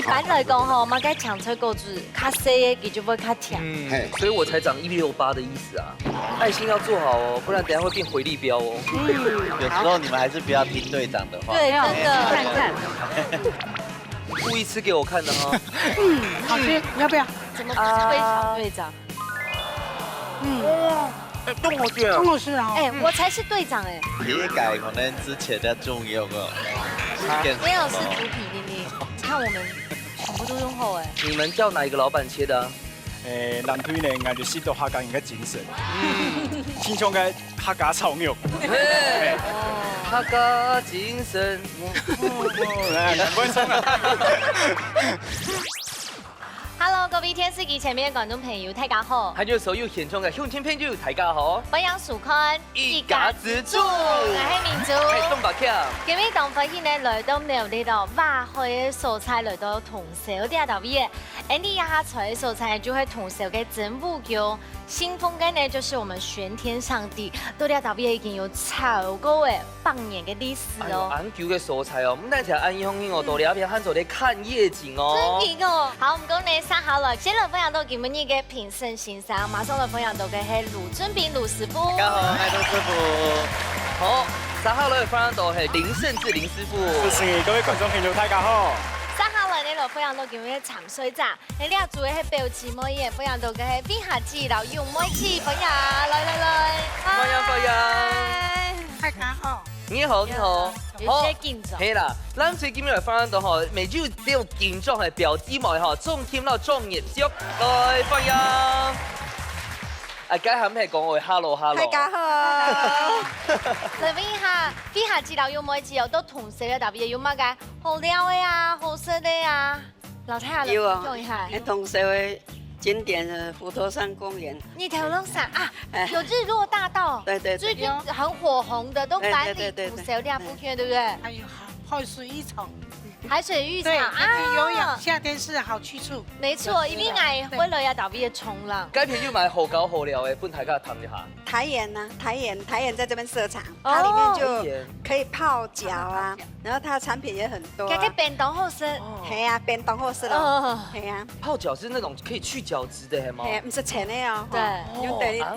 般来讲吼，马该强吹果子，较细的就会较甜。所以我才长168的意思啊。爱心要做好哦，不然等下会变回力镖哦。有时候你们还是不要听队长的话。对，真的。看看，故意吃给我看的哈。好吃，要不要？怎么不是队长？队长？动好点中午是啊。我才是队长哎。你改可能之前的重要个。没有是主体的你，看我们全部都用后哎。你们叫哪一个老板切的啊？南推呢，应该就是到客家应该精神，亲像个客家炒肉。客家精神。Hello， 各位天視機前面嘅觀眾朋友，大家好。還有所有現場嘅鄉親朋友，大家好。歡迎收看一家之主，我係明珠。係東北橋。今日當發現呢，來到廟呢度，哇，佢嘅素菜來到同燒啲特別嘅，而呢一下菜素菜就係同燒嘅真不叫。新風間呢，就是我們玄天上帝，到啲特別已經有超高嘅百年嘅歷史哦。安叫嘅素菜哦，唔單止係安香哦，到呢一片漢族嚟看夜景哦。真嘅哦。好，唔該你生好了，先來分享到今日嘅評審欣賞，馬上來分享到嘅係盧俊斌盧師傅。大家好，係盧師傅。好，三號來分享到係林勝志林師傅。是各位觀眾朋友，大家好。三號來呢度分享到今日嘅長水站，你呢做嘅係標誌乜嘢？分享到嘅係邊下子留用乜字？分享來，歡迎。大家好。你好，你好。有些緊張。係啦，咱最今日嚟分享到嗬，未只要呢個健壯係表姊妹嗬，仲添到專業足來歡迎。家下咩講我 hello。大家好。嚟問一下，邊下子留用乜字？有都同色嘅特別有乜嘅？好料嘅啊，好色的啊。老太下來用一下。同社會景點的虎頭山公園。你頭龍山啊，有日落大道。對。最近很火紅的，都百里同色兩部片，對不對？還有海水浴場。海水浴場啊，游泳，夏天是好去處。沒錯，一定係會來啊特別嘅衝浪。該片要買好高好料嘅，本台家談一下。台鹽呢？台鹽在這邊設廠，它裡面就可以泡腳啊，然後它的產品也很多。可以便當好食。係啊，便當好食咯。係啊。泡腳是那種可以去角質的，係嗎？係，唔是淺的哦。對。用對的。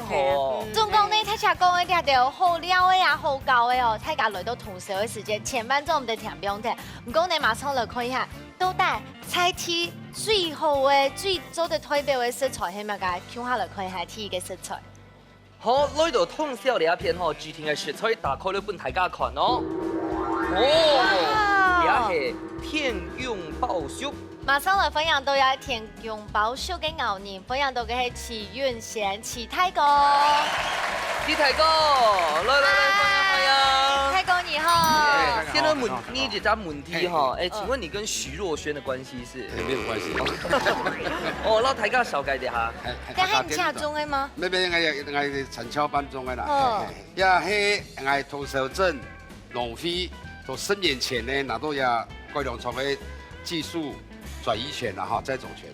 總共呢，睇下講一啲就好料嘅啊，好高嘅哦。大家來到同時嘅時間，前半鐘我們就聽不用聽。唔講你馬上來看一下，到底菜題最好嘅、最做得代表嘅食材係乜嘅？聽下來看一下第一個食材。好，來到通宵呢一片吼，具體嘅食材打開了本大家看哦。也係田用包粥。馬上來分享到有田用包粥嘅牛年，分享到嘅係池源縣池太哥。池太哥，來，歡迎。太哥你好。先來問你一個問題哈，請問你跟徐若瑄的關係是？沒有關係。哦，那大家小解啲下。但係你家中嘅嗎？咩我陳超班中嘅啦。呀，係我土城鎮農會到10年前呢，拿到呀貴農場嘅技術轉移權啦哈，栽種權。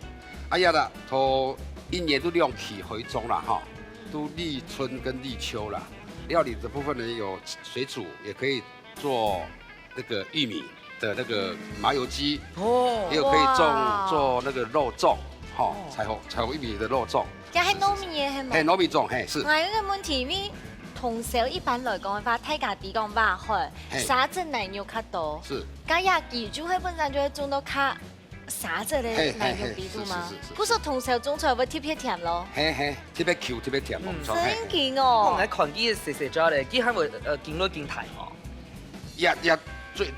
哎呀啦，頭一年都兩期回種啦哈，都立春跟立秋啦。料理的部分呢有水煮，也可以做那個玉米的那個麻油雞，也有可以做那個肉粽，哈，彩虹玉米的肉粽。又係糯米嘅係咪？係糯米粽，係是。我有個問題，因為同時一般來講嘅話，睇家啲講話開，沙質奶油較多。是。咁亞記住佢本身就係種到較沙質嘅奶油比度嘛。不過同時種出來會特別甜咯。係，特別 Q， 特別甜，冇錯。真勁哦！我喺看幾食咗咧，幾係會見到見睇哦。呀，最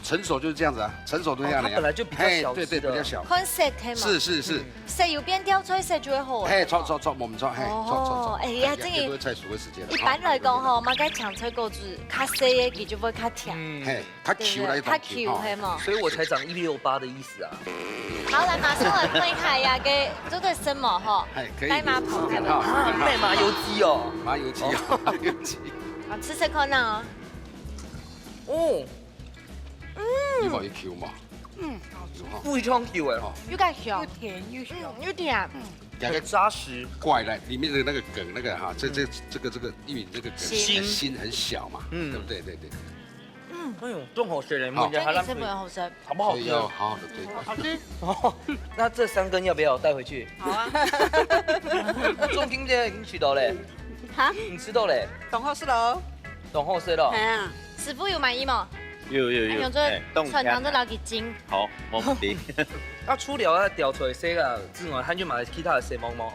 成熟就是這樣子啊，成熟都這樣。它本來就比較小，對，比較小。看色係嘛？是。色要變雕出色就會好。錯，冇唔錯，錯。哎呀，真係。都太熟嘅時間。一般來講吼，馬該長出果子，較細嘅就會較甜。較 Q 那一種。較 Q 係嘛？所以我才長168的意思啊。好，來馬上來看一下呀，嘅做對什麼吼？可以。帶麻婆係嘛？咩麻油雞哦？麻油雞。好，吃吃看啊。哦。你冇要 Q 嘛？非常 Q 哎，又該香，又甜又香，又甜，很扎實。怪了，裡面的那個梗，那個哈，這個玉米這個梗心很小嘛，對不對？哎呦，重口水人，好真的是没有后生。好不好所以要吃？好好的对待。好吃。哦，那这3根要不要带回去？好啊。重金姐已经取到嘞，哈，你吃到嘞，董后四楼，懂后生了哎。呀，师傅有滿意嗎？有用這傳統這老幾斤。好，冇問題。啊，除了要調出來色啊之外，還有買其他的色毛毛。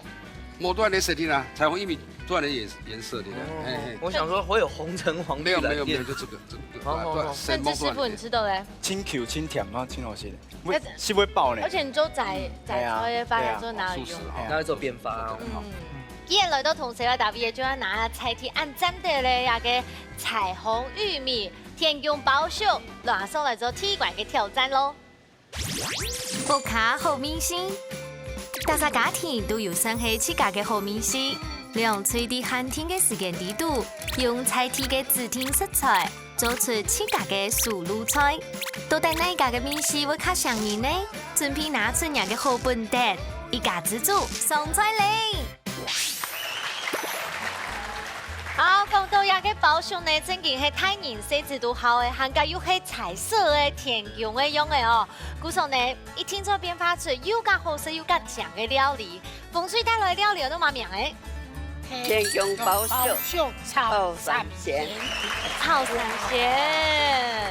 某段的设定啊，彩虹玉米段的颜色的，哎我想說會有紅橙黃綠藍靛。就这个好甚至師傅你知道咧？清 Q 清甜啊，清好吃的，是不會爆呢而。且你做仔嘅發現咗哪裡用？然後做變化哦。今日來到同小嘅特別，就要拿菜鐵按針的咧，也嘅彩虹玉米田用包秀，拿上來做踢館嘅挑戰咯。屋卡好明星，大家家庭都有生起自家嘅好明星，用隨地寒天嘅時間地度，用菜鐵嘅指定食材，做出自家嘅素路菜。到底哪家嘅明星會較上癮呢？準備拿出人嘅好本碟，一家之主送出嚟。好，講到也嘅包秀呢，正經係太顏色制度好嘅，還加又係彩色嘅田用嘅用嘅哦。故上呢，一聽就變化出又加好食又加醬嘅料理，風水帶來料理都蠻名嘅。田用包秀炒三鮮，炒三鮮。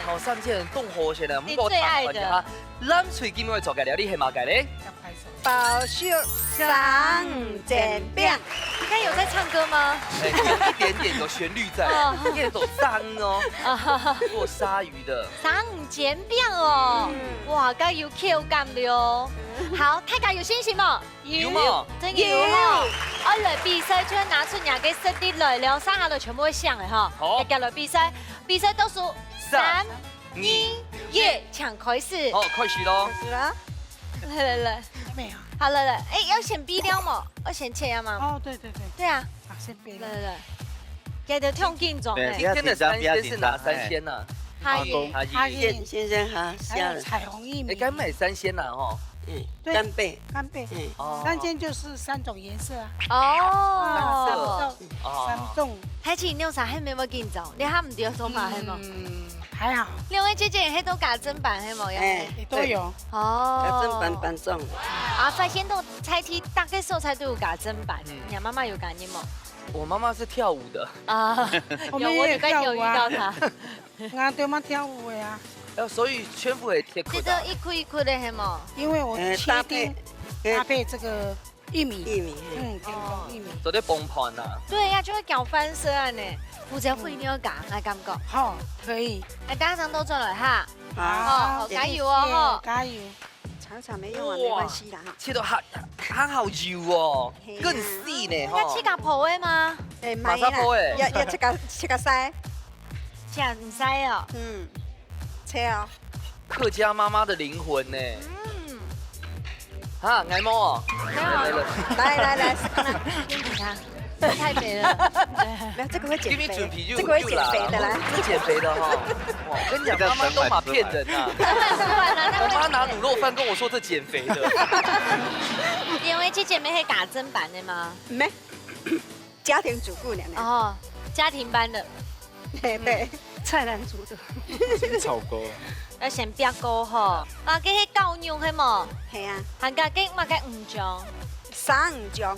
好三件凍好些啦，你最愛的。咱最近要做嘅料理係嘛嘅咧？包秀三煎餅，你看有在唱歌嗎？哎，有一點點有旋律在，念走三哦，做鯊魚的。三煎餅哦，哇，咁有 Q 感的哦。好，大家有信心嗎？有嗎？真嘅有哈。我來比賽就要拿出廿個實啲來了，三下就全部會響嘅哈。好，一家來比賽，比賽倒數3、2、1，搶開始。好，開始咯。是啦，來，没有。好來，哎，要先逼掉嘛，要先切啊嘛。哦，對對對。對啊，好，先別了。來，記得聽緊咗。對今天的三鮮是哪三鮮呐？哈魚、哈魚先生哈，還有下了，彩虹玉米。哎，該買三鮮啦吼。對干贝，干貝。哦三件就是3種顏色啊。哦。三種。睇前你有啥係咪冇見到？你喊唔掉咗嘛係冇？還好。兩位姐姐係都假砧板係冇呀？也都有。哦。假砧板種，啊，發現到菜題大概素菜都有假砧板。你媽媽有感應嗎？我媽媽是跳舞的。啊，我們也有遇到她。我對嘛跳舞的啊。所以全部會貼這都一塊一塊的係冇？因為我切丁搭配這個玉米。玉米，田豐玉米。做啲崩盤啊。對呀，就會搞翻色啊呢。胡椒粉一定要加，我感覺。好，可以。大家都做來哈。好，加油哦！加油。炒炒沒用啊，沒關係啦哈。切到很好油哦，更細呢要切個泡的嗎？誒，馬沙波誒，要切個絲，切唔使哦。切哦。客家媽媽的靈魂呢？哈，愛貓哦。來，太肥了。沒有，這個會減肥，這這個會減肥的啦。是減肥的哈。哇，跟你講，媽媽都嘛騙人啊。我媽拿滷肉飯跟我說這減肥的。兩位姐姐妹係假砧板的嗎？沒，家庭主婦娘。哦，家庭班的。對，菜籃煮的。炒鍋。要先煸鍋吼，啊，佢係高粱係冇？係啊。韓家嘅嘛嘅五種。三種。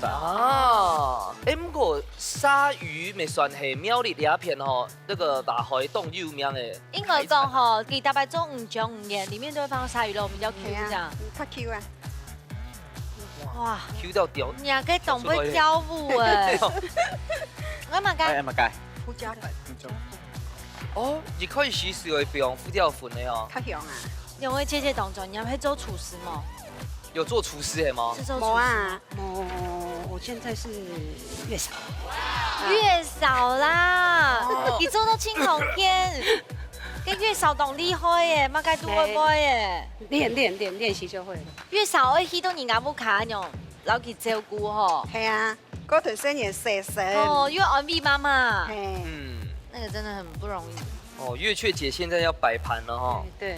啊，不過鯊魚咪算係苗栗兩片吼，那個大海凍有名嘅。應該講吼，佢大概做5種5樣，裡面都會放鯊魚肉，我們叫 Q 這樣。太 Q 啊！哇 ，Q 到屌！你啊，佢懂會跳舞誒。我嘛嘅。乜解？胡椒粉。哦，一開始是會用胡椒粉的哦。太香啊！兩位姐姐當中，你係做廚師嗎？有做廚師係嗎？是做廚師。我現在是月嫂。月嫂啦，你做到青紅片，跟月嫂當厲害耶，乜該都會會耶。練習就會了。月嫂可以去到人家屋企用，留佢照顧吼。係啊，嗰條聲也細聲。哦，因為安慰媽媽。嗯，那個真的很不容易。哦，月雀姐現在要擺盤了哈。對。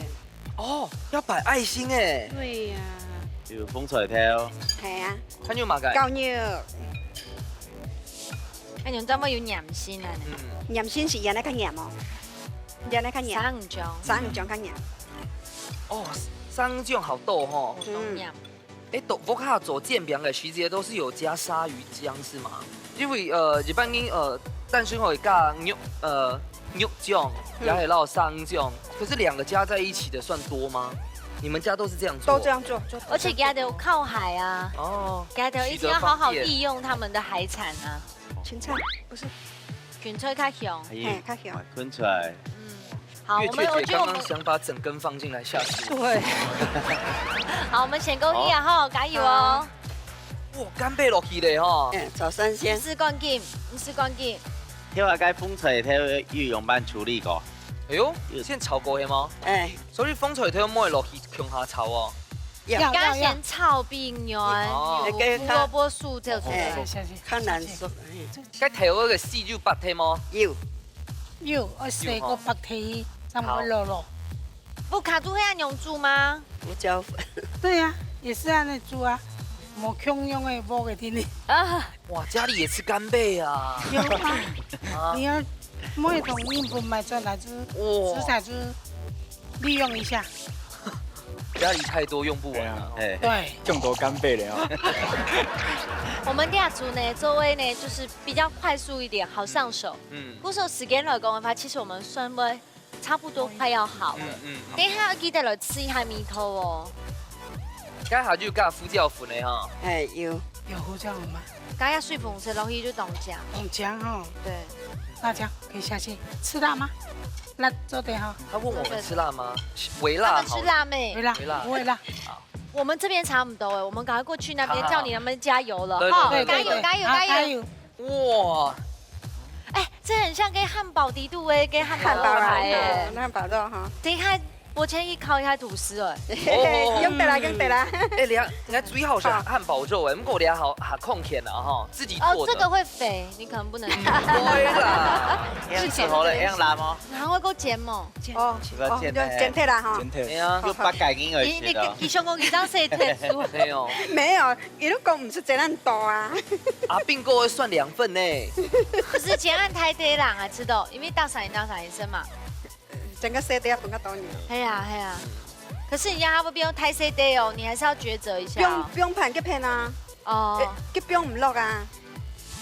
哦，要擺愛心哎。對呀。有風彩條。係啊。看有馬改。高牛。哎，你怎麼有黏心啊？黏心是人那個黏哦。人家看你，三种，三种看你，哦，三种好豆哈。我懂呀。哎，我卡做煎饼的时节都是有加鲨鱼浆是吗？因为日本人蛋生会加肉酱，也会捞三种，可是两个加在一起的算多吗？你们家都是这样做？都这样做，而且家都靠海啊，哦，家都一定要好好利用他们的海产啊。芹菜不是，卷吹较香。还有嘿，看小，捆出来，好，月我们雀姐刚我觉得我们刚想把整根放进来下去。对，好，我们先勾一啊，好，加油哦！哇，干贝落去嘞哈！炒三鲜，是冠军，是冠军。跳下街風吹跳要用班處理過，哎呦，先炒過嘅嗎？哎，所以風吹跳唔可以落去向下炒哦。要刚先炒冰圆，哦有胡萝卜素掉出来。下去，较难熟，該調嗰個絲肉白體嗎？有我洗过白皮，上面肉肉。不卡都会按用煮吗？胡椒粉，对呀，也是按那煮啊，冇空用的无给听你。啊，哇，家裡也吃干貝啊！有啊，你要每种硬不买出来就是食材就是利用一下。家裡太多用不完了。哎，对，更多干贝了啊！我们第二组呢，座位呢就是比较快速一点，好上手。鼓手时間來講嘅話，其實我們順位差不多快要好了。等一下記得來吃一下米頭哦。家下就加胡椒粉的哈。哎，有胡椒粉吗？加下水粉色，然後就凍醬。冻姜哈，對。辣椒可以下去，吃辣吗？辣做点哈。他問我們吃辣嗎？微辣好。他們吃辣妹。微辣，不会辣。我們這邊差不多哎，我們趕快過去那邊叫你們加油了。好，加油加油加油！哇！哎，這很像跟漢堡底肚哎，跟漢堡肉哎。汉堡肉哈。等一下，我前一烤一下吐司哎。用得啦，用得啦。哎，你最好是漢堡肉哎，不過你好空田了哈，自己做的。哦，這個會肥，你可能不能。對啦。是時候咧，用辣麼？然後夠煎嘛？哦，煎鐵啦哈。剪腿。對啊。要把改經而吃的。你上個幾張寫鐵書？沒有。沒有，你都講唔出這樣多啊。啊，並購會算2份呢。不是煎按台地人啊，知道，因為大閃一聲嘛。整個 CD 要分個多年。係啊係啊。可是你讓他不用太 CD 哦，你還是要抉擇一下。不用盤，給片啊。哦。給不用唔落啊。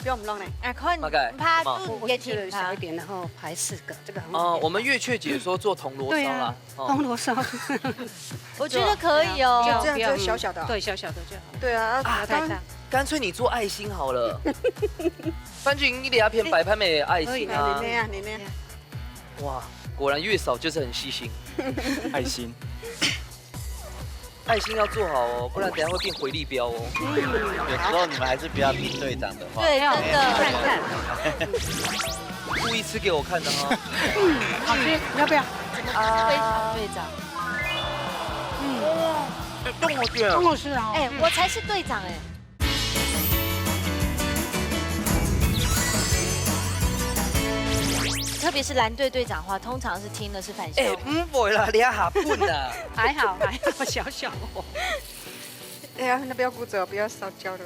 不用唔落呢。啊，可能怕肚也挺小一點，然後排4個，這個很哦，我們月雀姐說做銅鑼燒啦。銅鑼燒。我覺得可以哦。就這樣，小小的。對，小小的就好。對啊，乾脆你做愛心好了。范俊你兩片白潘美愛心啊。你那樣。哇，果然月嫂就是很細心。愛心。愛心要做好哦，不然等下會變回力鏢哦。有時候你們還是不要聽隊長的話。對，真的。看看。故意吃給我看的哈。好吃，要不要？非常隊長。中我卷。中我是啊。哎，我才是隊長哎。特別是藍隊隊長的話，通常是聽的是返校。哎，不會啦，你要下笨啦。還好，小小哦。哎呀，那不要顧着，不要燒焦了。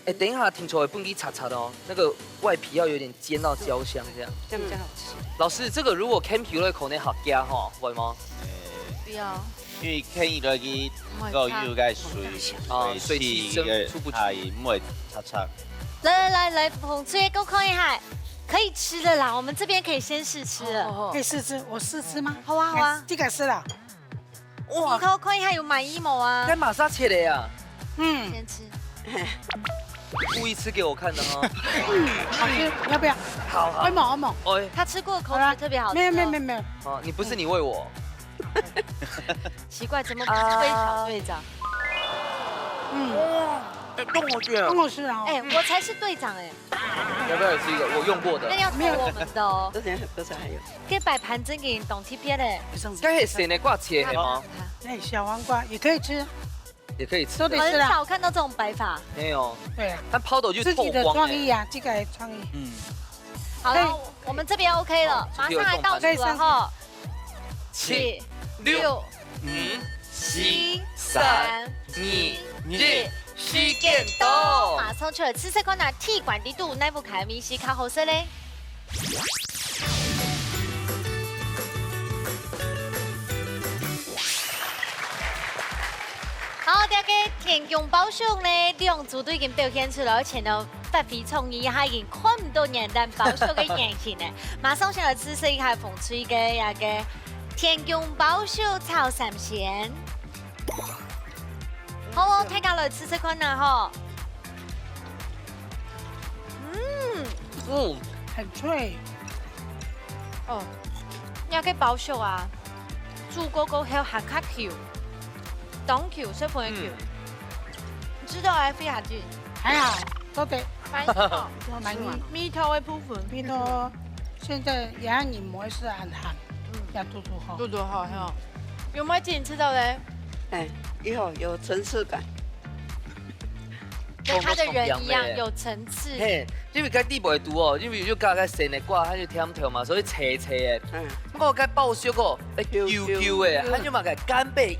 哎，等一下，聽出來不能擦擦的哦，那個外皮要有點煎到焦香這樣。這樣比較好吃。老師，這個如果 Campy 類口內好加哈，會嗎？不要。因為看伊落去個油嘅水氣嘅係唔會擦擦。來，捧出一個看一下。可以吃的啦，我們這邊可以先試吃了。可以試吃，我試吃嗎？好啊，好啊。這個是啦。哇，你頭看一下有滿意冇啊？該馬上切的呀。先吃。故意吃給我看的哈。好吃，要不要？好。會猛。哎，他吃過口水特別好吃。沒有。啊，你不是你餵我。奇怪，怎麼不是隊長隊長？中我卷。中我是啊。哎，我才是隊長哎。要不要也吃一個？我用過的。那要偷我們的哦。多少還有？可以擺盤蒸給你懂貼片嘞。該是誰呢？掛切黑嗎？哎，小黃瓜也可以吃。也可以吃。都得吃很少看到這種擺法。沒有。對啊。但拋頭就自己的透光。創意啊，這個還創意。好了，我們這邊 OK 了，馬上來倒數了哈。7、6、5、7、3、2、1。時間到，馬上出來吃色乾那鐵管底肚，奈不開米西卡好色嘞。好，大家田宫包厢呢，两组都已经表现出来，而且呢，发挥创意，还已经看唔到简单包厢嘅眼型呢。马上先来试试一下风吹嘅一个田宫包厢炒三鲜。好哦，大家来试试看啦吼。很脆。哦，一個包廂啊，煮嗰個係下卡橋，當橋小朋友橋，知道係飛下去，还好，都得。還好，米頭的部分，米頭現在也你磨是很鹹，要嘟嘟好。多多好哈。有冇幾吃到嘞？哎，以後有層次感。跟他的人一樣有層次。嘿，因為佢底部會拄哦，因為就加個線的掛，它就甜甜嘛，所以斜斜的。不過個爆燒個，Q Q 的，它就嘛個干貝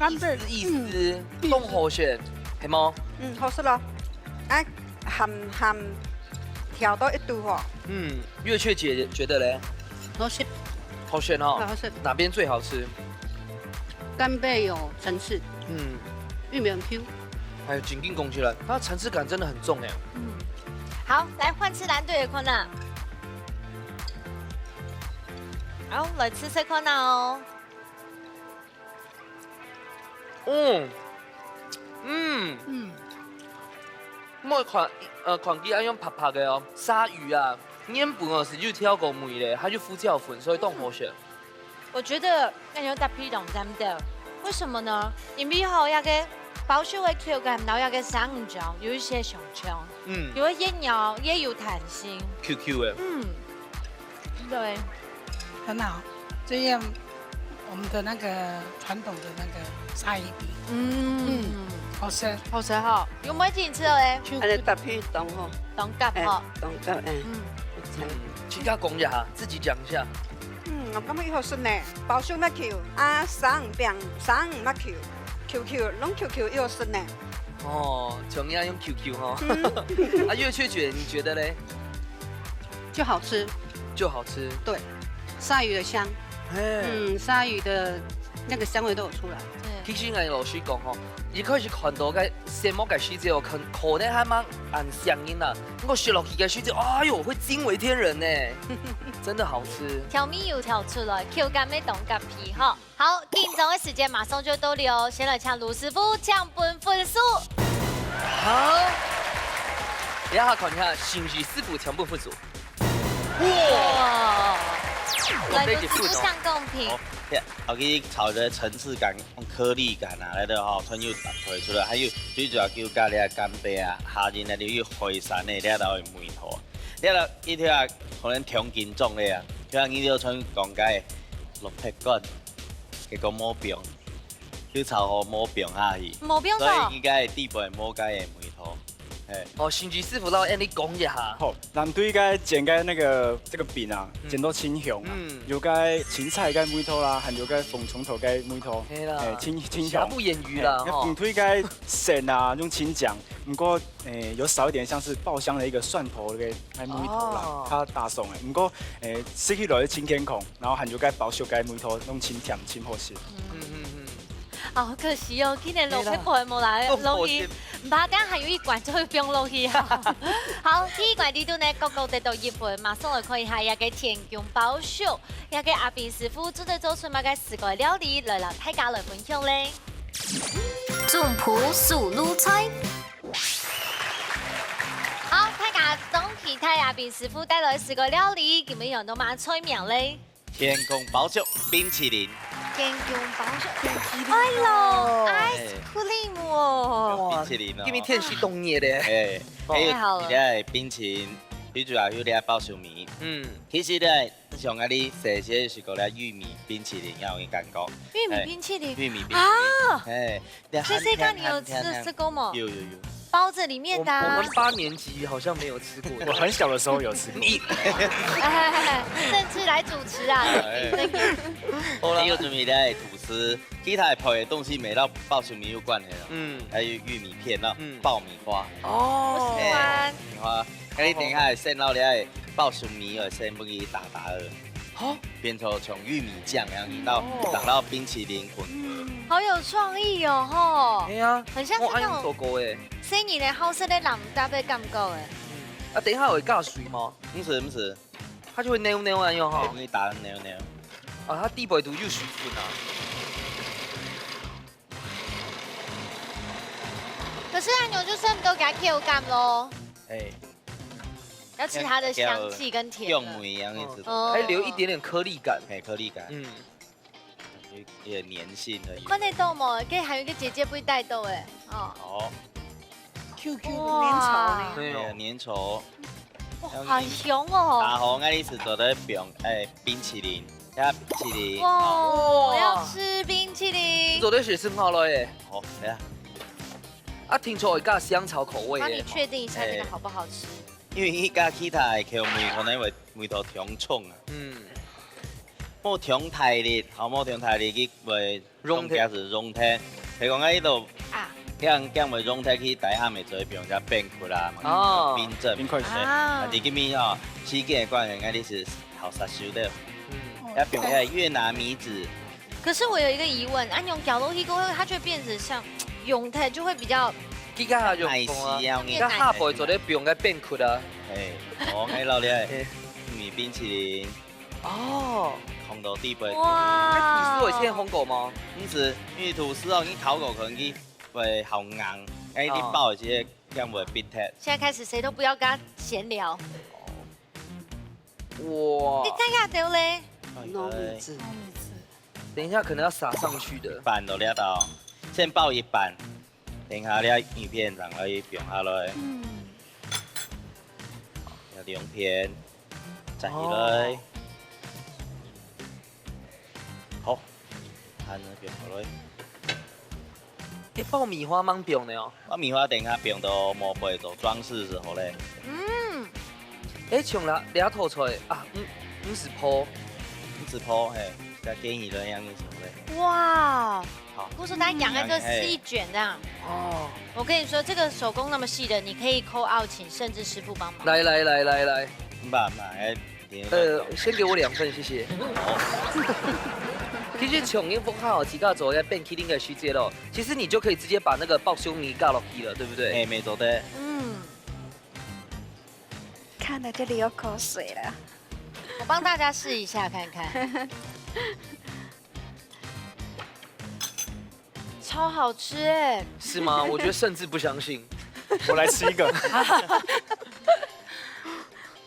意思，東河選，係冇？好食咯。啊，鹹調到一度哦。月雀姐覺得嘞？好吃，好選哦。好吃。哪邊最好吃？干貝有層次，玉米很 Q。还有紧紧拱起来，它层次感真的很重哎。好，來換吃藍隊的困難。好，來吃些困難哦。我看見用拍拍的哦，鯊魚啊，粘本哦是就挑過梅的，它就敷酵粉，所以凍好食。我覺得那有特別濃淡的，為什麼呢？因為好一個包廂的口感，然後一個香蕉，有一些香蕉，有個葉鳥也有彈性 ，QQ 的，對，很好，這樣我們的那個傳統的那個鯊魚餅，好食，好食哈。有冇幾吃嘞？安尼搭配當吼，當夾哈，當夾請家講一下，自己講一下。我感覺伊好順呢，包廂乜 Q 啊，生餅乜 Q。QQ 弄 QQ 又是呢。哦，同樣用 QQ 哈。啊，月雀姐，你覺得嘞？就好吃。就好吃。對，鯊魚的香。鯊魚的那個香味都有出來。其實我老實講吼，一開始看到個什麼個細節，可能還蠻按聲音啦。我學落去個細節，哎呦，會驚為天人呢，真的好吃。調味又調出來，口感的凍夾皮哈。好，緊張的時間馬上就到了哦，先來請盧師傅搶分數。好，一下看一下，是不是師傅搶分數？哇！來盧師傅搶公平。後期炒的層次感、顆粒感啊，來到吼，很有突出來，還有最主要叫加啲干貝啊，下邊呢你要回山的，了到梅頭，了到伊條可能重金種的啊，像伊條像講解六匹骨，結果冇病，要炒好冇病下去，冇病所以伊個底部冇解的梅頭。哦，星級師傅讓你講一下。好，咱對個煎個那個這個餅啊，煎到清香啊，有個芹菜個梅頭啦，還有個鳳蟲頭個梅頭，清香。瑕不掩瑜啦。餅推個餡啊，用青醬，不過有少一點像是爆香的一個蒜頭嘅梅頭啦，它搭送嘅。不過食起來清健康，然後還有個爆香個梅頭，用清甜清好食。好可惜哦，今年落去陪冇來落去，唔怕等還有一罐就會變落去啊。好，第一罐呢度呢，個個得到1分，馬上來看一下一個田宮包廂，一個阿斌師傅準備做出乜嘅4個料理來讓大家來分享咧。總鋪素滷菜。好，大家總體睇阿斌師傅帶來4個料理，咁樣都蠻出名咧。天空包廂冰淇淋。田宮包廂，哎喲，ice cream 哦，冰淇淋哦，今天天氣凍熱咧，還有你咧冰淇淋，最主要有咧爆香米，其實咧像嗰啲蛇些是個咧玉米冰淇淋，要有感覺。玉米冰淇淋，玉米冰淇淋，哎，這個你有吃過嗎？有。包子裡面的。我們8年級好像沒有吃過。我很小的時候有吃過。甚至來主持啊！還有準備咧吐司，其他配的東西沒到爆香米有關係啦。還有玉米片啦，爆米花。哦，我喜歡。米花，嗰啲等下先到咧爆香米而先不給打的，變成像玉米醬一樣，到打到冰淇淋混合。好有创意哦，吼哎，呀，很像是我爱用那种狗狗诶。生年的好色的人搭配感觉诶。啊，等一下会尬水吗？不是，它就会扭扭安用哈。可以打扭扭。啊，它地不会读就水分啊。可是按钮就剩不够给它 Q 感咯，哎，要吃它的香气跟甜用的。梅一样一直，哦还留一点点颗粒感。嘿，颗粒感，嗯，有点粘性而已。关内豆么？给还有一个姐姐不会带豆哎。哦。好， QQ 粘哇稠呢。没有。粘稠。哇，好香哦！大红爱丽丝做的冰淇淋，加冰淇淋。哇，我要哇吃冰淇你淋。做的学生好了耶。好，来啊。啊，听说会尬香草口味帮你耶。确定一下这个好不好吃？因为伊家其他的口味可能会味道重冲啊。嗯。冇重太热，冇重太热，佢會溶體是溶體。譬如講喺呢度，啊，驚會溶體去底下咪做變咗冰窟啦，哦冰鎮。冰塊對，啊啊，你今面哦，時間嘅關係，我哋是好殺手的，嗯。要變嘅越南米紙。可是我有一个疑问，按用绞肉一过后，它就会变成像永泰，就会比较佢家用奶风啊，昔啊，佢下輩做啲用嘅變窟啊。誒，我喺度咧，米冰淇淋，哦，紅到地杯。哇！吐司會先烘過嗎？唔是，因為吐司哦，你烤過可能佢會好硬，哎，你爆這些咁會變鐵。现在开始谁都不要跟他闲聊。哇你，看下丢嘞，糯米汁，等一下可能要撒上去的。板都了到，先爆一板，等下了魚片上去變下來，要兩片，摘起來，好，攤咗變好來。誒，爆米花蠻冰的哦。我米花等下變到冇背做裝飾時候咧，嗯，誒，從倆頭出來啊，50鋪。一直鋪嘿，再建議這樣嘅時候咧，哇！好，故事它养在这细卷这样。哦，我跟你说，这个手工那么细的，你可以扣 out 请甚至师傅帮忙。來，唔吧，先給我2份，謝謝。其實從英風號幾個做嘅變 Killing 嘅細節咯，其實你就可以直接把那個爆胸米尬落去了，對不對？誒，沒做得，嗯，看到这里有口水了。我帮大家试一下看看，超好吃哎！是嗎？我覺得甚至不相信。我来吃一个。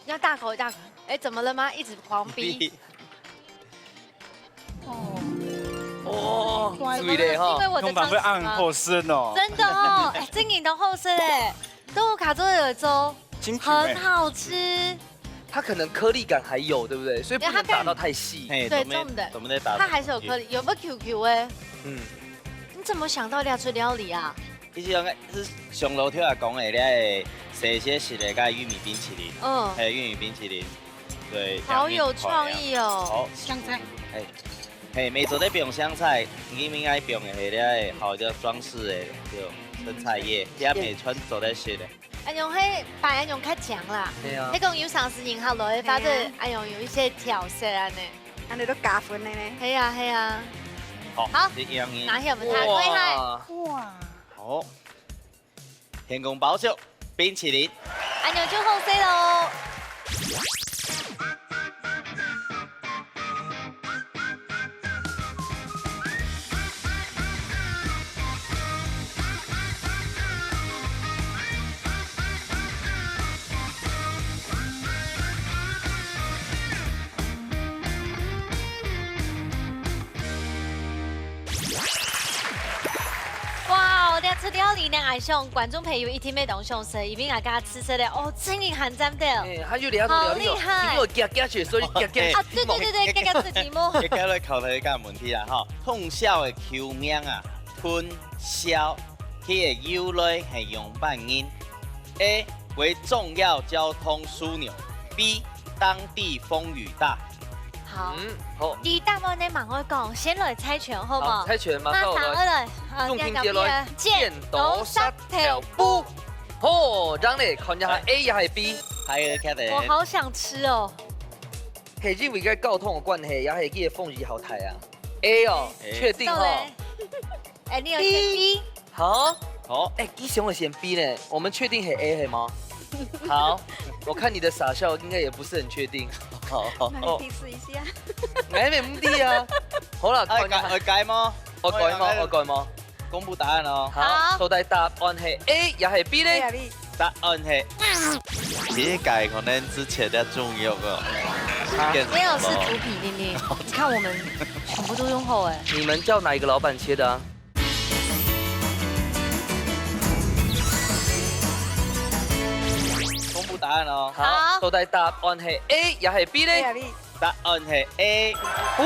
要大口大口，哎，怎么了吗？一直狂逼。哦，因水嘞哈为。我的用板会汤匙吗？按后身哦，真的哦，哎，真的后生哎，豆腐卡做的粥金品哎很，好吃。它可能顆粒感還有，對不對？所以不能打到太細。嘿，對做咩重的打？它还是有颗粒，有没有 QQ 哎？嗯，你怎么想到要吃料理啊？伊是是上楼跳来讲的，咧西些式的加玉米冰淇淋，嗯，还有玉米冰淇淋，对，好有创意哦。好，香菜，哎，嘿，每做咧不用香菜，你应该不用的是咧好的装饰的，就生菜叶，也每村做咧食的。安用黑白安用较强啦，對啊那。种有上司引下来，发正安用有一些调色啊呢。安尼都加分的呢。嘿呀嘿呀，好，好这样呢，拿起我们它厉害。哇，哇，好，天空包秀冰淇淋。安用就后 C 喽。哇！我哋吃料理呢，爱上观众朋友一天没动上色，一边啊加吃色的哦，真的很赞的。哎，它就兩種料理哦，好厲害因為我夾夾血，所以夾夾啊，对对对对，加加吃题目。你解咧考題個問題啊，吼，通宵的球名啊，吞宵，佢的由來係用半音。A 為重要交通樞紐 ，B 當地風雨大。好，嗯，好，你答案呢盲我講，先來猜拳好唔好，好？猜拳嘛，那到我來。答案來，用聽接來，剪刀石頭布。哦，讓你看一下 A 也係 B，還有佢哋我好想吃哦。係因為個交通嘅關係，也係佢嘅風雨好大啊。A 哦，欸確定哦。到嘞，哎，你有选 B？好，好，哎，基雄的选 B 呢？我们确定是 A 吗？好，我看你的傻笑应该也不是很确定。那你提示一下。哎，没问题啊。好啦，我改嗎？我改嗎？我改嗎？公布答案哦。好，到底答案係 A 也係 B 呢？答案係這改可能之前的重要哦。没有是主皮令令，你看我们全部都用后哎。你们叫哪一个老板切的啊？公布答案哦。好，到底答案係 A 也係 B 呢？答案係 A。好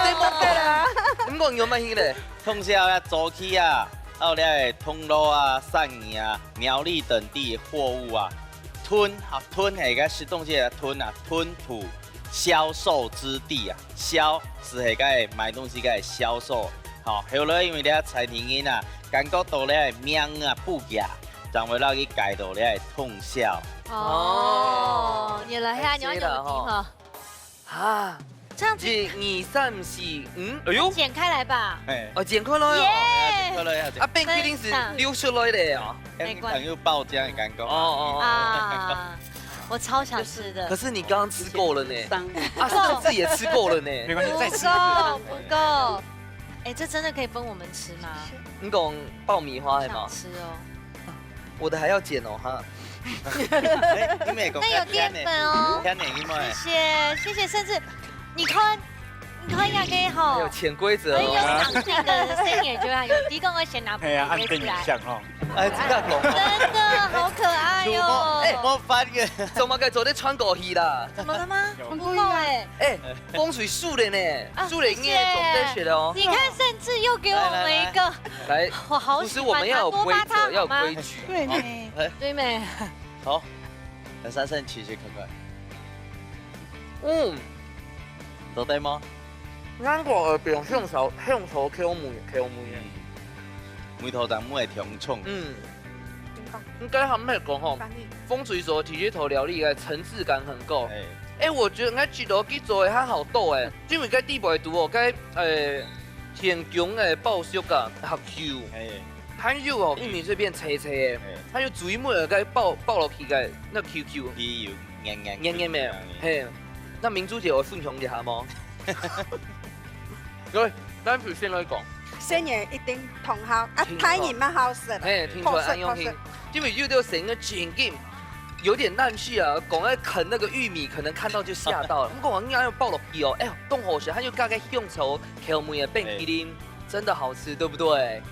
啲冇得啦。咁講有乜嘢咧？通宵啊，走起啊，到了通路啊、上泥啊、苗栗等地货物啊，吞係個實動詞吞啊，吞吐銷售之地啊，銷是係個買東西個銷售，好，後來因為咧財庭因啊，感覺到咧命啊不雅，就會讓佢改到咧通宵。哦，原來係你要有聽啊，這樣子1、2、3、4、5，哎呦，剪開來吧。剪開來。耶！啊，變肯定是溜出來的啊。朋友爆漿嘅感覺。啊，我超想吃的。可是你剛剛吃夠了呢。啊，甚至也吃夠了呢。没关系，再吃。不夠。哎，這真的可以分我們吃嗎？你講爆米花係嗎？吃哦。我的還要剪哦，哈。那有澱粉哦。謝謝，甚至你看下嘅吼。有潛規則哦。有那個聲音就係有啲講我先拿哎呀，按跟你像哦。哎，這個講。真的好可愛喲。哎，我翻嘅。怎麼該做啲穿過去啦？怎麼了嗎？不夠哎。哎，風水樹的呢？樹的應該總在學的哦。你看，甚至又給我們一個。來，我好喜歡。不是我們要有規則，要有規矩。對呢。對咩？好，第三聲試試看看。嗯。到底嗎？咱個耳邊向頭敲門。梅頭但唔係重重。嗯。應該他們講吼，風水所提起頭料理嘅層次感很夠。哎，我覺得應該記得去做嘅較好多誒，因為該地部圖哦，該田強嘅爆熟啊，合球。還有哦，玉米碎片切切嘅，還有水梅嘅該爆落去嘅那 QQ。有硬咩？嘿，那明珠姐我分享一下嗎？對，咱譬如先來講。新年一定同校啊，太年乜好食啦。哎，聽出來安用聽，因為遇到成個前景有點爛氣啊，講在啃那個玉米，可能看到就嚇到了。不過我應該要爆落去哦，哎呦，凍好食，它就加個香草，口梅的冰淇淋，真的好吃，對不對？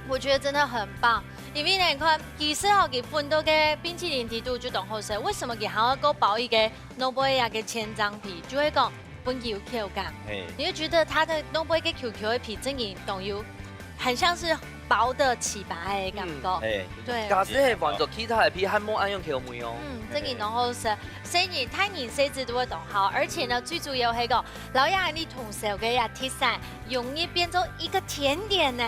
我覺得真的很棒，因為你看，其實我給分到嘅冰淇淋地度就凍好食，為什麼佢還要夠包一個諾貝亞嘅千張皮，就會講。本有 Q 感，你就覺得它的弄不一個 QQ 的皮真係都有，很像是薄的起白的感覺。對，假使係換做其他的皮，還冇按用 Q 梅哦。真係都好食，雖然太年細緻都會凍好，而且呢最主要係個老亞你同手嘅呀鐵傘，容易變做一個甜點呢。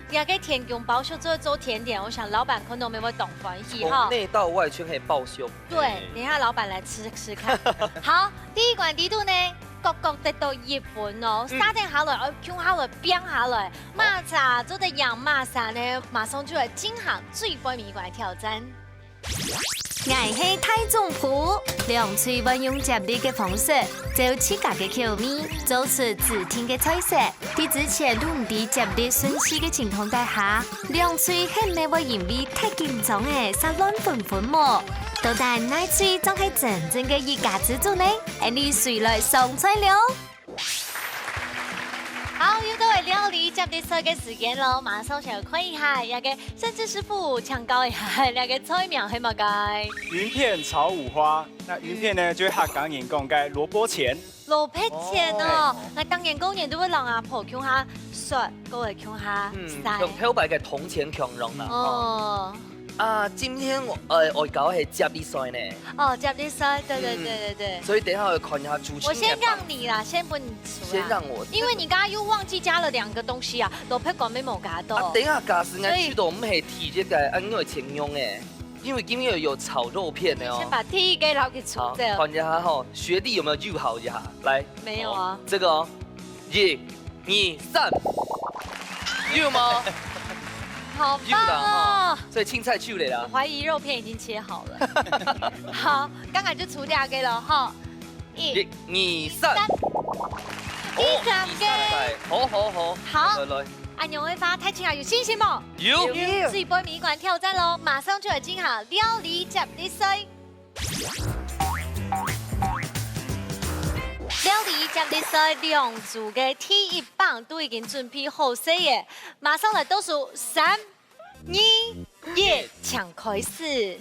也給田用包熟之後做甜點，我想老闆可能沒會懂歡喜哈。從內到外全可以爆熟。對，等下老闆來吃吃看。好，第一關地度呢？各得到熱本哦，沙丁下來，我捲下來，編下來，馬扎做得洋馬沙呢，馬上就係今行最背面嘅挑戰。我係太宗譜，兩嘴運用接力嘅方式，就自家嘅口味，做出指定嘅菜色。喺之前都唔知接力順序嘅情況底下，兩嘴係咪會因為太緊張嘅，撒亂紛紛麼？到底哪嘴仲係真正嘅一家之主呢？你誰來上菜了？好，又到係料理接力賽嘅時間咯，馬上就看一下那個甚至師傅搶教一下那個菜名係乜嘅？雲片炒五花，那雲片呢就係客家人講嘅蘿蔔錢。蘿蔔錢哦，那當然公園都會讓阿婆講下雪，各位講下晒。用漂白嘅銅錢強融啦。哦。啊，今天我搞係接力賽呢。哦，接力賽，對。所以等一下我看一下主持人。我先讓你啦，先不你出。先讓我。因為你剛剛又忘記加了2個東西啊，蘿蔔乾沒冇加到。啊，等一下假時我知道我們係提這個因為前用誒，因為今天有炒肉片的哦。先把第一個撈給出掉。看一下哈，學弟有沒有錄好一下？來。沒有啊。這個哦，1、2、3，有吗？好棒哦！所以青菜去了啦。怀疑肉片已经切好了。好，刚才就除掉给了哈。1、2、3。第三个。好。好。来。安永威发，太清啊，有信心吗？有。自己波米馆挑战喽，马上就要进行料理接力赛。料理接力赛2組嘅第1棒都已經準備好晒嘅，馬上嚟倒數3、2、1，搶開始。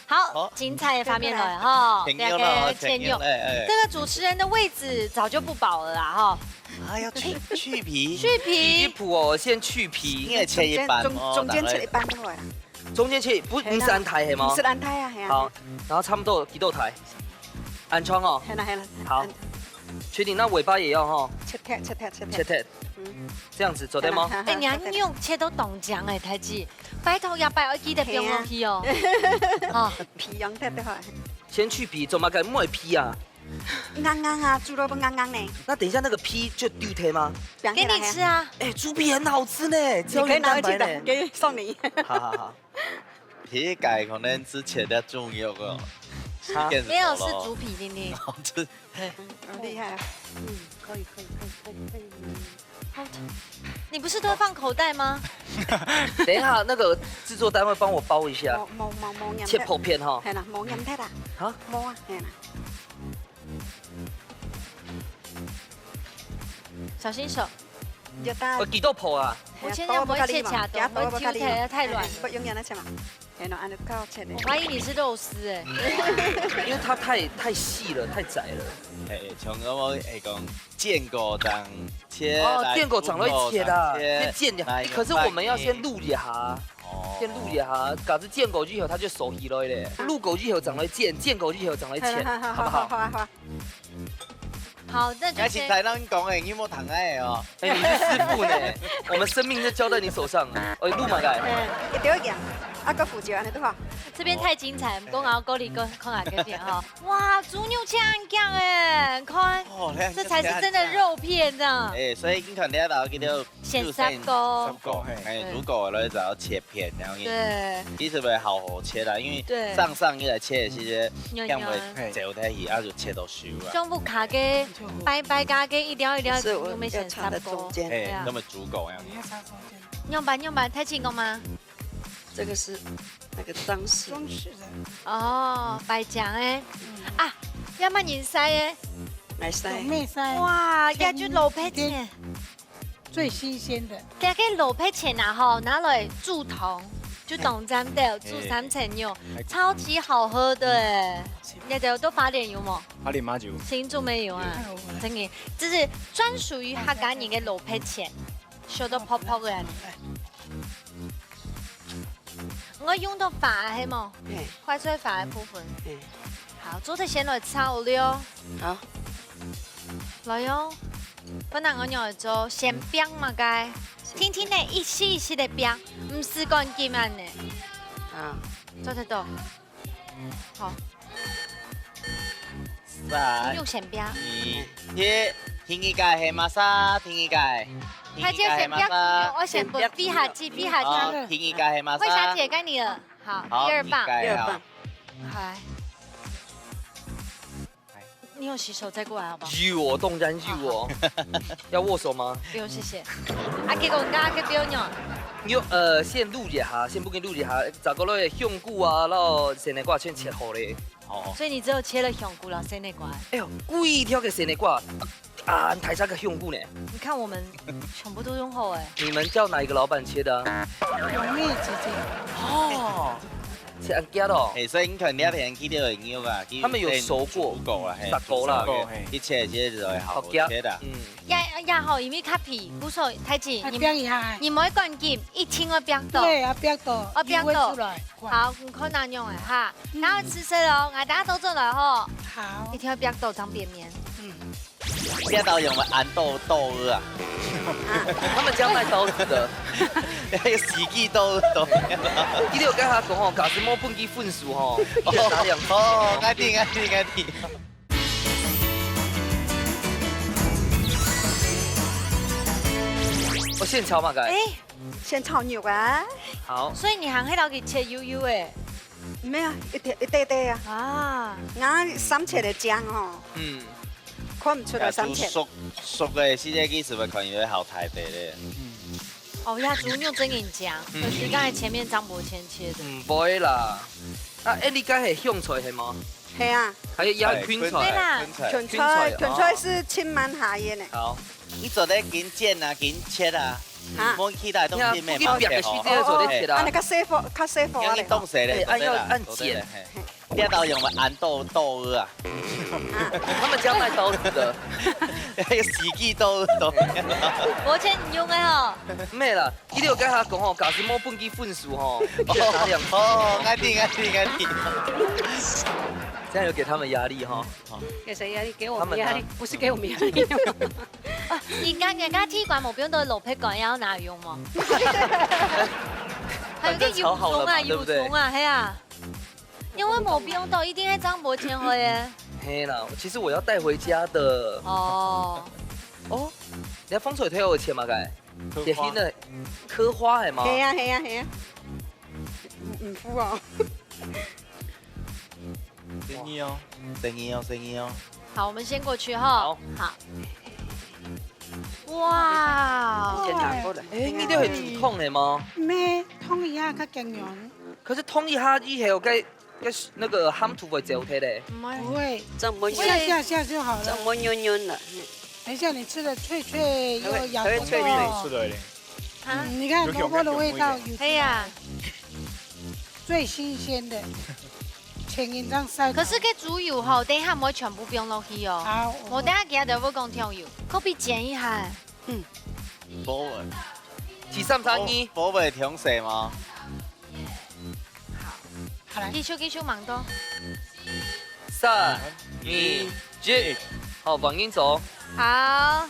好，精彩嘅畫面來哈，前用了，前用。這個主持人的位置早就不保了啦哈。啊，要去皮。去皮。第一步哦，先去皮。應該切一半哦。中間切一半落來。中間切不是安台係嗎？是安台啊，係啊。好，然後差不多幾多台？安窗哦。係啦係啦。好。确定，那尾巴也要哈？切貼。这样子走对吗？哎，你用切到冻酱哎，太子，拜托也拜我記得冰落去哦。好，皮用得的話。先去皮，怎麼解唔會皮啊？硬啊，豬肉不硬呢。那等一下那個皮就丟貼嗎？給你吃啊！哎，豬皮很好吃呢，膠原蛋白呢。給送你。好。皮改可能只切得重要哦。沒有，是豬皮丁丁。厲害啊！可以。好痛！你不是都會放口袋嗎？等一下，那個製作單位幫我包一下。冇切薄片哈。係啦，冇飲得啦。嚇？冇啊，係啦。小心手。我幾多破啊？我千萬不會切卡的，我挑起來太軟。不用讓它切嘛。我懷疑你是肉絲哎，因為它太細了，太窄了。哎，像我講見過這切。哦，見過長會切的，先見的。可是我們要先滷一下，先滷一下，搞至見過之後它就熟起來了。滷過之後長會見，見過之後長會切，好不好？好，那就先。才讓你講誒，你冇糖愛哦。哎，你是師傅呢，我們生命就交在你手上。哎，滷嘛該。一定要講。啊，個副椒，你都好。這邊太精彩，講下高麗哥，看下這邊哈。哇，豬牛切很強哎，看，這才是真的肉片呢。哎，所以你看呢度叫做鮮濕膏。哎，如果咧就要切片，然後對。其實咪好好切啦，因為上一來切其實因為嚼得起，啊就切到熟啦。中部卡嘅白加嘅一定要用咩鮮濕膏？哎，那麼足夠呀。用吧，太輕功嗎？这个是那个裝飾的哦，白醬誒，啊，要乜芫茜誒？咩茜？哇，要就老皮錢，最新鮮的。這個老皮錢啊，吼，拿來煮湯，就凍沾掉，煮3層油，超級好喝的誒。你哋都發點油冇？發點馬油。新做咩油啊？真嘅，這是專屬於客家人嘅老皮錢，燒到泡泡嘅。我用到法係冇，快脆法嘅部分。好，做啲先來炒了。好，來喲，本來我用嚟做鮮餅嘛該，天天呢一絲一絲嘅餅，唔是乾金啊呢。啊，做得到。好。用鮮餅。天意界係嘛沙，天意界。他就先不要，我先不比下記。天意界係嘛沙。為啥姐跟你了？好，第2棒。好。你有洗手再過來好不好？有哦，當然有哦。要握手嗎？不用，謝謝。啊，結果我給表喏。有先滷一下，先不給滷一下，再過來香菇啊，然後鮮奶瓜先切好咧。哦。所以你只有切了香菇了，鮮奶瓜。哎呦，貴條嘅鮮奶瓜。啊，太差個香菇呢？你看我們全部都用好哎。你們叫哪一個老闆切的？永利姐姐。哦，切安家咯。哎，所以你看呢片去到牛啊，他們有熟過，熟過啦。一切這就係好切的。呀好，因為較皮，不錯，太子。你唔可以乾金，一清我煸到。對，要煸到。我煸到。好，唔可能用誒哈。然後吃食咯，我大家都做來吼。好。一定要煸到當扁面。煸到用安豆腐啊。他們家賣刀子的，那個四季豆。你有跟他講哦，假什麼本機分數哦，一人拿2顆。哦，愛聽。我现炒嘛，该。先炒肉啊，好。所以你行喺度给切油油诶。没有一堆堆啊。啊。俺三切的姜哦，看唔出来三切。熟的洗洁机是不是可能会好太的咧？哦呀，猪肉真硬酱，就是刚才前面张伯谦切的。不会啦。啊，你刚系香菜系吗？系啊。还有要芹菜。对啦，芹菜是清满下叶的。好。你做咧紧剪啊，紧切啊。我期待东西咩毛切哦。啊，那个师傅，较师傅啊。你冻死咧，按剪。这道用按豆腐啊。他们家卖刀子的。那个洗剂豆腐。伯谦你用的哦。咩啦？你有跟他讲吼，假使摸本机分数吼，打2分。哦，安定。这样有给他们压力哈。给谁压力？给我们压力，不是给我们压力。而家踢馆目標對老皮講要哪用嗎？還有啲油葱啊，油葱啊，係啊。因為目標都一定係張伯謙去嘅。嘿啦，其實我要帶回家的。哦。你要風水推我錢嘛？該？也係呢，刻花係嗎？係啊。唔敷哦。生意哦。好，我們先過去哈。好。哇！先拿過來。你都係煮湯的嗎？咩湯一下較經驗。可是湯一下以後該那個鹹土會焦開的。不會，下就好了。怎麼軟軟了？等一下你吃的脆脆又咬不脆的。你看蘿蔔的味道有。哎呀，最新鮮的。前一張曬。可是個豬油吼，等下唔可以全部放落去哦。好。我等下給他就會講調油，嗰邊剪一下。保溫。幾3、3、2。保溫調色嗎？好。繼續忙多。3、2、1，好，黃英走。好。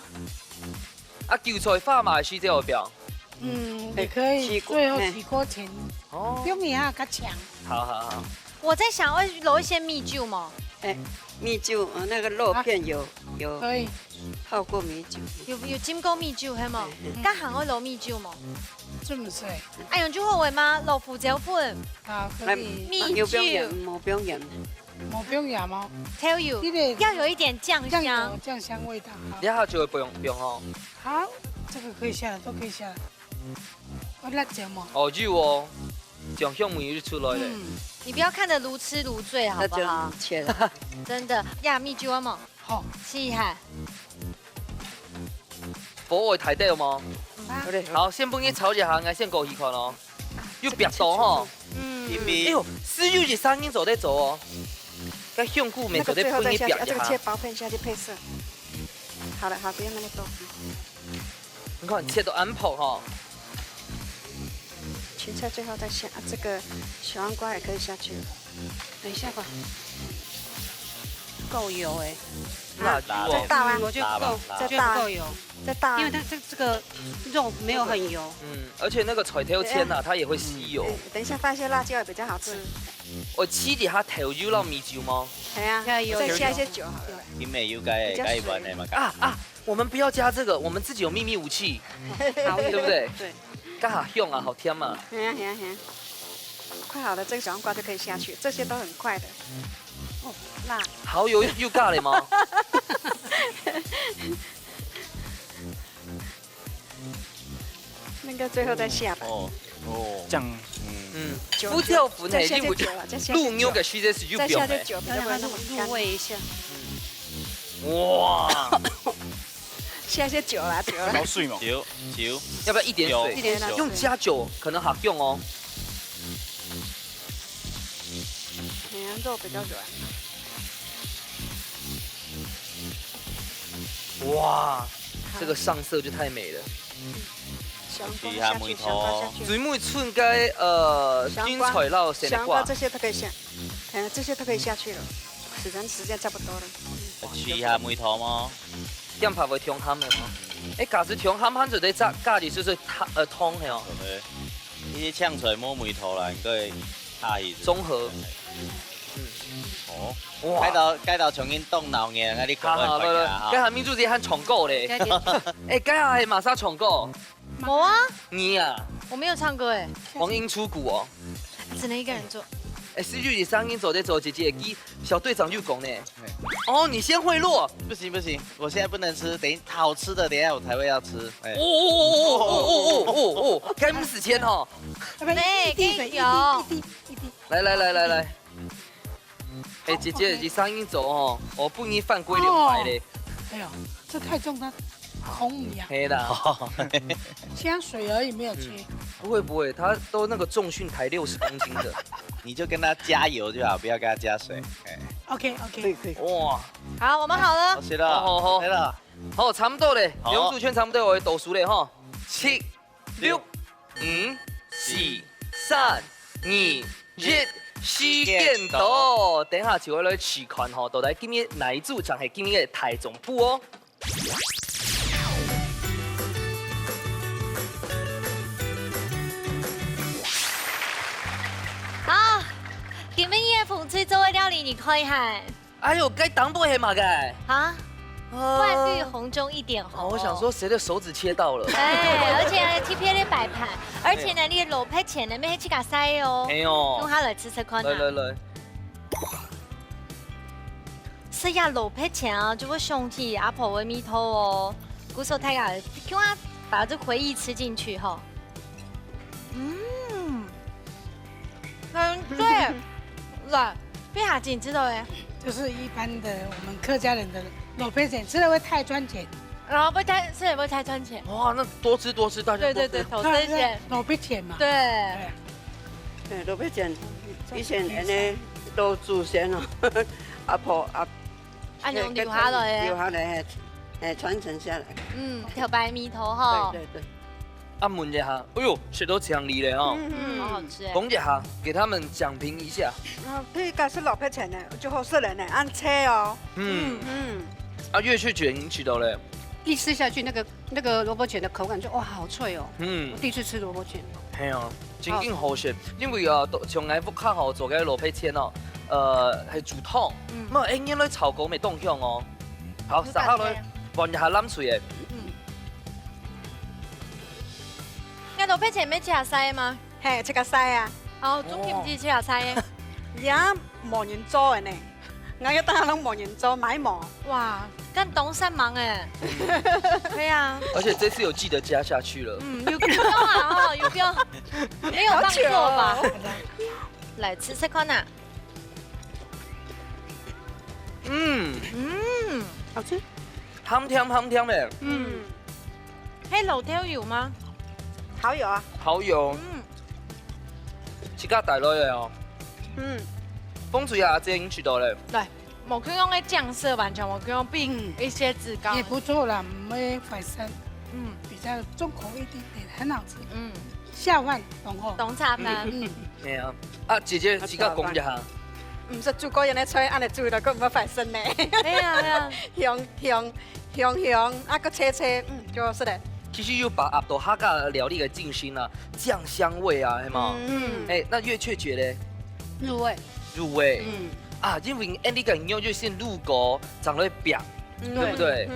韭菜花嘛是這個表。也可以。最後起鍋前，用一下較強。好。我在想會揉一些米酒嗎？米酒，那個肉片有可以泡過米酒，有浸過米酒係嗎？家行會揉米酒嗎？這麼細。哎用最好會嗎？落胡椒粉。好，可以。米酒。冇不用鹽。冇不用鹽嗎 ？Tell you，要有一點醬香。醬香味道。你下就不用哦。好，這個可以下來，都可以下來。我辣椒嘛。哦，肉哦，醬香味就出來了。你不要看得如痴如醉，好不好？切了，真的呀，蜜酒啊嘛，好，試一下。火會睇得嗎？好，先幫你炒一下，我先過去看咯。要白刀吼。哎呦，豉油是3斤做得做哦。cái香菇面就得分一表一下。这个切薄片下去配色。好了，好，不用那么多。你看切到安泡哈。芹菜最后再下，这个小黄瓜也可以下去了。等一下吧，够油哎。辣椒再大吗？我觉得不够，再大不够油。再大，因为它这个肉没有很油。而且那个菜头签呐，它也会吸油。等一下放一些辣椒也比较好吃。我起底下头油到米酒吗？对啊，再下一些酒好了。你没有该玩的嘛？我们不要加这个，我们自己有秘密武器，对不对？对。刚好用啊，好甜嘛。行。快好了，这个小黄瓜就可以下去，这些都很快的。哦，辣。蚝油又尬了吗？那个最后再下吧。这样，不跳粉呢，因为鹿牛嘅水是再下点酒，比较不会那么入味一下。哇！下些酒啦，酒啦。好水嘛？酒，要不要一点水？一点用加酒可能好用哦。肉比较软。哇，这个上色就太美了。其他梅头，水梅寸该金彩捞先香瓜这些都可以下，这些都可以下去了，时间差不多了。其他梅头吗？点拍会香咸的吗？假使香咸就得炸的就是汤的哦。你呛出来摸梅头啦，应该下去综合。哇！改到重新冻老年，你讲好，改下民主节喊重购嘞。改下系马莎重购。我啊，你呀，我没有唱歌哎，黄莺出谷哦。只能一个人做。哎，失去你声音走在走，姐姐给小队长就讲呢。哦，你先贿赂。不行不行，我现在不能吃，等好吃的等一下我才会要吃。哎哦，该不死钱哦。对，可以有。来。哎，姐姐，你声音走哦，我不宜犯规2百嘞。哎呦，这太重了，红米啊！黑的。加水而已，没有切。不会，他都那个重训抬60公斤的。你就跟他加油就好，不要跟他加水。哎 OK。可以。哇，好，我们好了。好，学了，好，来了，好，差不多嘞，好两组圈差不多，我会倒数嘞哈，7、6、5、4、3、2、1，時間到，等下就會來試看吼，到底今日哪一組就係今日嘅台總部哦。好，今日嘅風吹做嘅料理你看一下。哎呦，該當不係嘛該？啊，萬綠紅中一點紅。我想說誰的手指切到了？哎，而且呢 TPA 的擺盤，而且呢你的老配前呢沒去夾塞哦。沒有。用它來吃吃看。來。是呀，老配前啊，就會想起阿婆的米頭哦。古時候太個，叫我把這回憶吃進去哈。對，來，邊下子你知道誒？就是一般的我們客家人的老配錢，吃了會太賺錢，然後不太吃也不會太賺錢。哇，那多吃，大家多吃。對，投資錢。老配錢嘛。對。老配錢，以前人呢都祖先哦，阿婆按用留下來的，傳承下來。條白米頭哈。對。啊，問一下，哎呦，食到強力嘞哈。好好吃哎。講一下，給他們講評一下。這個是老配錢的，就好食人呢，按切哦。啊，越去卷引起到嘞。一吃下去，那個蘿蔔卷的口感就哇好脆哦。我第一次吃蘿蔔卷。係啊，真勁好食，因為啊，從來福卡號做嘅蘿蔔錢哦，係煮湯，咁啊，應該炒果未凍香哦。好，撒下來，拌一下冷水嘅。你老配前沒吃下西嗎？嘿，食個西啊！哦，中間唔知吃下西嘅。而家忙完做嘅呢，我要等下攏忙完做買忙。哇，咁懂生忙誒。對啊。而且這次有記得加下去了。有標啊，哦，有標，沒有放錯吧？來吃吃看呐。好吃。香甜嘅。係老條油嗎？好油啊！好油。自家帶落嚟哦。風水啊，這已經知道了。來，我可以用嘅醬色完全，我可以用並一些脂膏。也不錯啦，唔會反生。比較重口一點點，很好吃。下飯濃厚。懂茶飯。係啊。啊，姐姐自家講一下。唔是煮個人嘅菜，按嚟煮就佢唔會反生呢。係啊。香，啊個切，就好食咧。其實又把阿多哈家料理嘅進行啦，醬香味啊，係嘛？哎，那越雀覺咧？入味。啊，因為 Andy 嘅牛就先入鍋，長得扁，對不對？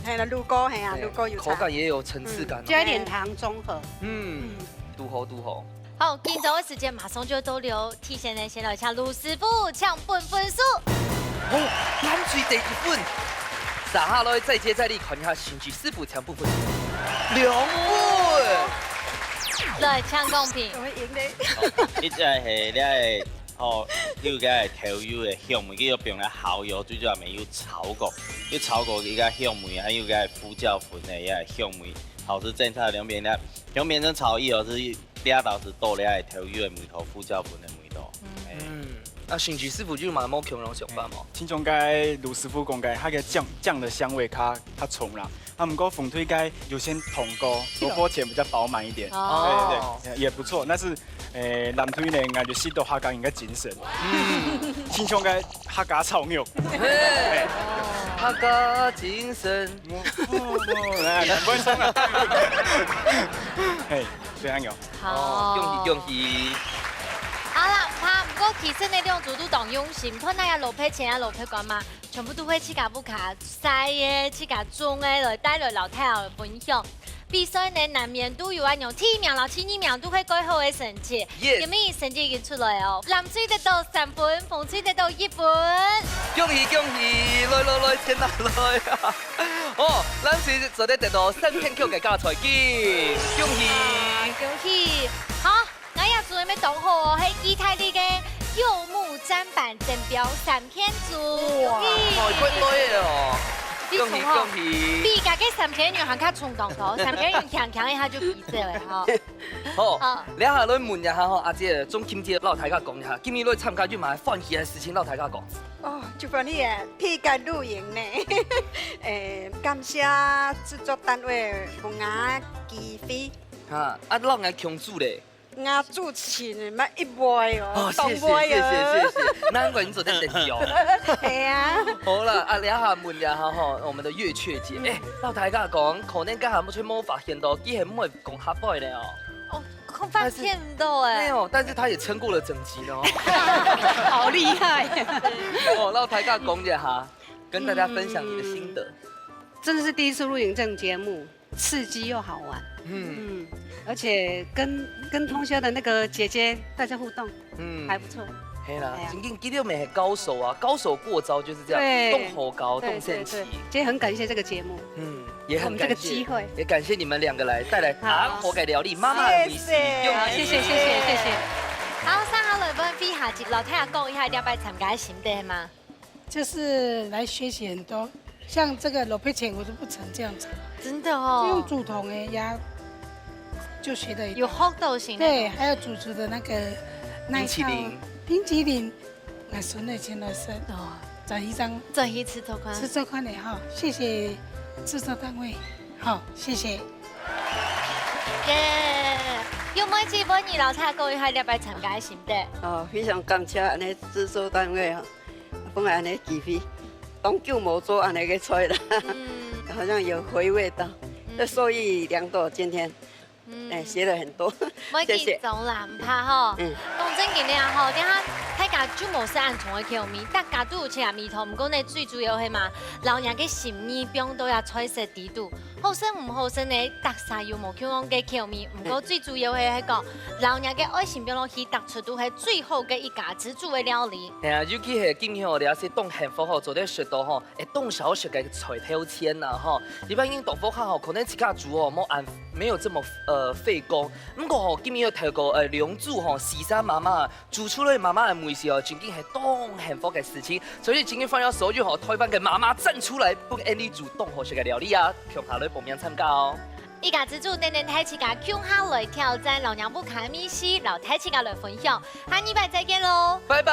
係啦，入鍋係啊，入鍋要口感也有層次感。加一點糖中和。都好。好，今早嘅時間馬上就到了，提前呢先來請盧師傅搶分數。好，冷水第1分，撒下來再接再厲，看一下新奇師傅搶分數。2分，來搶公平。我贏你。呢只係咧哦，呢個係調油嘅香梅，叫做用咧蠔油，最主要咪要炒過，要炒過依個香梅，還有個胡椒粉嘅也係香梅，好吃正菜兩邊真炒意哦，是兩道是豆咧係調油嘅梅頭，胡椒粉嘅梅頭。啊，新奇師傅就蠻冇強人上班嘛。聽講該盧師傅講該，它個醬的香味較重啦。啊，不過鳳腿該有些同過，蘿蔔前比較飽滿一點。對，也不錯。但是南腿呢，我就食到客家應該精神。聽講該客家炒肉。客家精神。不會送啊。係，這樣有。好，恭喜。好啦，唔過其實呢種做都當用心，看那個老配前啊、老配乾嘛，全部都會去甲不卡塞嘅、去甲中嘅來帶來老太後分享。比赛呢难免都有啊，用第1名、第2名都可以改好的成绩。今日成绩已經出來哦，男水得到3分，風水得到1分。恭喜恭喜，來，天哪來啊！哦，咱是昨天得到3片曲嘅加彩金，恭喜恭喜！好，我也祝你們當好哦，係基泰利嘅柚木砧板贈標3片組。哇，太貴女哦！恭喜恭喜！比家嘅3片人還較衝動頭，3片人強一下就比咗啦吼。好，你下來問一下吼，阿姐總經濟老大家講一下，今年來參加就買歡喜嘅事情，老大家講。哦，就歡喜啊！披甲露營呢，感謝製作單位文雅機飛，哈，啊，老愛強主咧。我主持嘛一杯哦，謝謝，難怪你昨天得標。係啊。好啦，阿你下問一下吼，我們的月雀姐，老大家講，可能家下冇出冇發現到，佢係唔會講下杯咧哦。哦，我發現唔到哎。沒有，但是他也撐過了整集呢。好厲害！哦，老大家講一下，跟大家分享你的心得。真的是第一次錄影這種節目，刺激又好玩。而且跟通宵的那個姐姐大家互動，還不錯。係啦，曾經記得我們係高手啊，高手過招就是這樣，動火高，動sen氣。今天很感謝這個節目，也很感謝這個機會，也感謝你們兩個來帶來安火嘅料理，媽媽的美食。謝謝。好，三下來幫飛下節，老太下講一下要不要參加心得嗎？就是來學習很多，像這個蘿蔔錢我都不曾這樣子，真的哦，用竹筒哎壓。就學的有好豆型，對，還有主廚的那個冰淇淋，我孫女前來生哦，這一次吃寬的哈，謝謝製作單位，好，謝謝。耶，有冇一幫你老太講一下要不要參加心得？哦，非常感謝安尼製作單位哈，本來安尼機會，當久冇做安尼個菜啦，好像有回味到，受益良多，今天。學了很多，謝謝。總啦，唔怕吼。講真嘅咧吼，點解大家就冇說按從嘅口味，大家都有吃下味頭，唔過呢最主要係嘛，老人嘅心意變到也彩色地度，好生唔好生呢，特色又冇叫我嘅口味，唔過最主要係講老人嘅愛心變落去，突出都係最好嘅一家自助嘅料理。係啊，尤其係今日我哋是當幸福吼，做啲食到吼，誒當小食嘅菜頭錢啊吼，一般已經當福客吼，可能自家煮哦，冇按沒有這麼費工。不過吼，今日有睇過兩組吼，時山媽媽煮出嚟媽媽嘅美食哦，究竟係當幸福嘅事情。所以今日放咗所有吼台灣嘅媽媽站出來，幫你煮當好食嘅料理啊，強下來報名參加哦。一家之主等等睇自家強下來挑戰老娘不卡米西，老睇自家來分享，下禮拜再見嘍，拜拜。